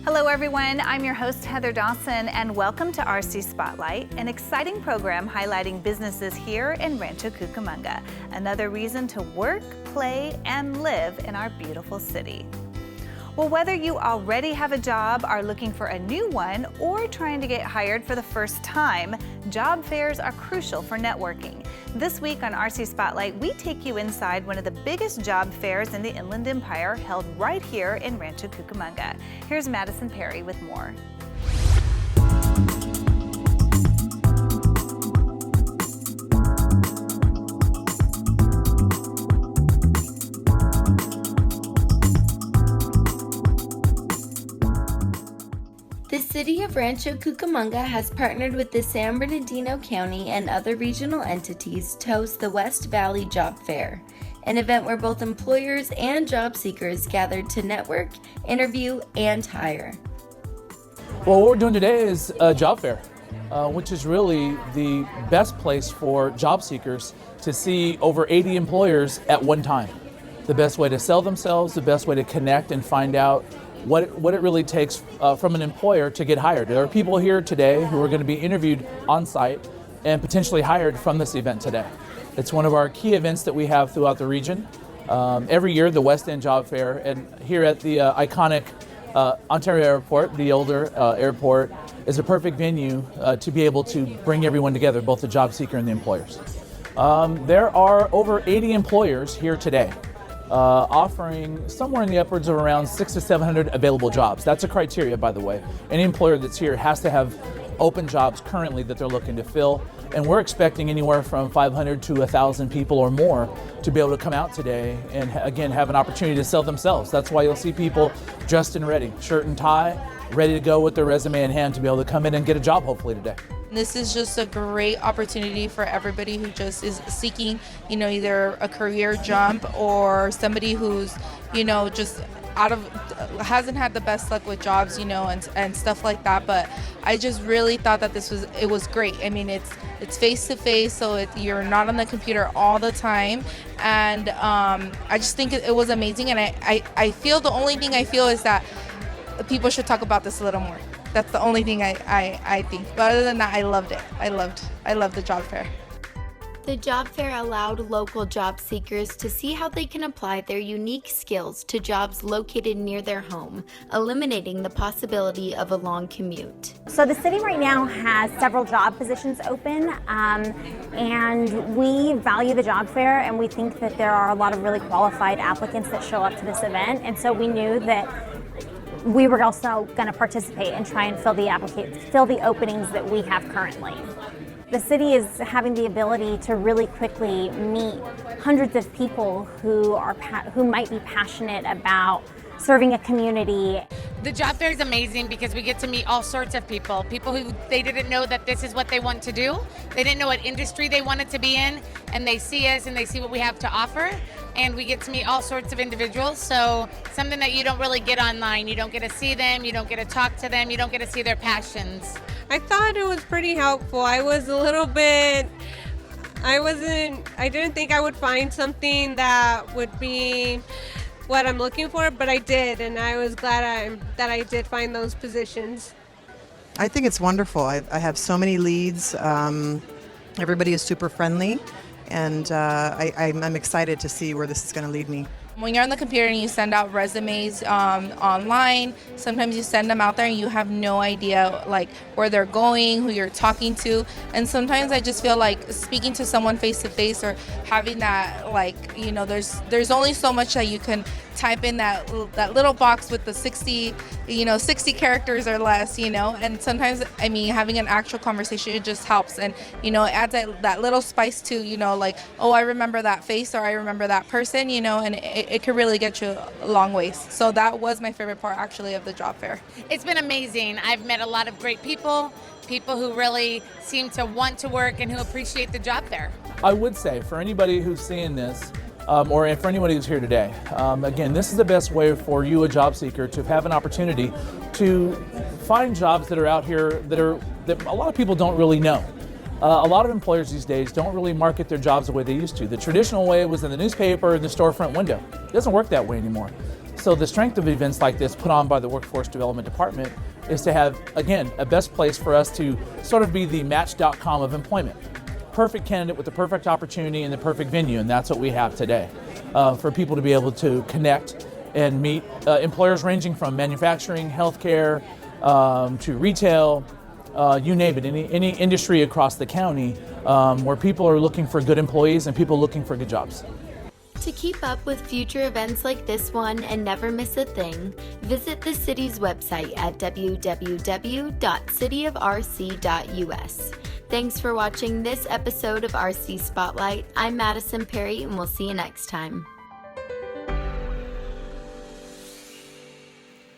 Hello everyone, I'm your host Heather Dawson and welcome to RC Spotlight, an exciting program highlighting businesses here in Rancho Cucamonga. Another reason to work, play, and live in our beautiful city. Well, whether you already have a job, are looking for a new one, or trying to get hired for the first time, job fairs are crucial for networking. This week on RC Spotlight, we take you inside one of the biggest job fairs in the Inland Empire, held right here in Rancho Cucamonga. Here's Madison Perry with more. The City of Rancho Cucamonga has partnered with the San Bernardino County and other regional entities to host the West Valley Job Fair, an event where both employers and job seekers gather to network, interview, and hire. Well, what we're doing today is a job fair, which is really the best place for job seekers to see over 80 employers at one time. The best way to sell themselves, the best way to connect and find out what it really takes from an employer to get hired. There are people here today who are going to be interviewed on site and potentially hired from this event today. It's one of our key events that we have throughout the region. Every year, the West End Job Fair, and here at the iconic Ontario Airport, the older airport, is a perfect venue to be able to bring everyone together, both the job seeker and the employers. There are over 80 employers here today, offering somewhere in the upwards of around 600 to 700 available jobs. That's a criteria, by the way. Any employer that's here has to have open jobs currently that they're looking to fill, and we're expecting anywhere from 500 to 1,000 people or more to be able to come out today and again have an opportunity to sell themselves. That's why you'll see people dressed and ready, shirt and tie, ready to go with their resume in hand to be able to come in and get a job hopefully today. This is just a great opportunity for everybody who just is seeking, either a career jump or somebody who's, just hasn't had the best luck with jobs, and stuff like that. But I just really thought that it was great. I mean, it's face to face, so you're not on the computer all the time, and I just think it was amazing. And I feel the only thing I feel is that people should talk about this a little more. That's the only thing I think. But other than that, I loved it. I loved the job fair. The job fair allowed local job seekers to see how they can apply their unique skills to jobs located near their home, eliminating the possibility of a long commute. So the city right now has several job positions open, and we value the job fair, and we think that there are a lot of really qualified applicants that show up to this event, and so we knew that we were also going to participate and try and fill the openings that we have currently. The city is having the ability to really quickly meet hundreds of people who might be passionate about serving a community. The job fair is amazing because we get to meet all sorts of people who they didn't know that this is what they want to do. They didn't know what industry they wanted to be in, and they see us and they see what we have to offer, and we get to meet all sorts of individuals. So something that you don't really get online. You don't get to see them, you don't get to talk to them, you don't get to see their passions. I thought it was pretty helpful. I didn't think I would find something that would be what I'm looking for, but I did, and I was glad that I did find those positions. I think it's wonderful. I have so many leads. Everybody is super friendly, and I'm excited to see where this is going to lead me. When you're on the computer and you send out resumes online, sometimes you send them out there and you have no idea where they're going, who you're talking to. And sometimes I just feel like speaking to someone face to face or having that, there's only so much that you can type in that little box with the 60 characters or less, and sometimes, having an actual conversation, it just helps, and, it adds that little spice to, oh, I remember that face, or I remember that person, and it could really get you a long ways. So that was my favorite part, actually, of the job fair. It's been amazing. I've met a lot of great people who really seem to want to work and who appreciate the job fair. I would say for anybody who's seeing this, or for anybody who's here today, again, this is the best way for you, a job seeker, to have an opportunity to find jobs that are out here that a lot of people don't really know. A lot of employers these days don't really market their jobs the way they used to. The traditional way was in the newspaper and the storefront window. It doesn't work that way anymore. So the strength of events like this put on by the Workforce Development Department is to have, again, a best place for us to sort of be the Match.com of employment. Perfect candidate with the perfect opportunity and the perfect venue, and that's what we have today. For people to be able to connect and meet employers ranging from manufacturing, healthcare, to retail, you name it, any industry across the county where people are looking for good employees and people looking for good jobs. To keep up with future events like this one and never miss a thing, visit the city's website at www.cityofrc.us. Thanks for watching this episode of RC Spotlight. I'm Madison Perry, and we'll see you next time.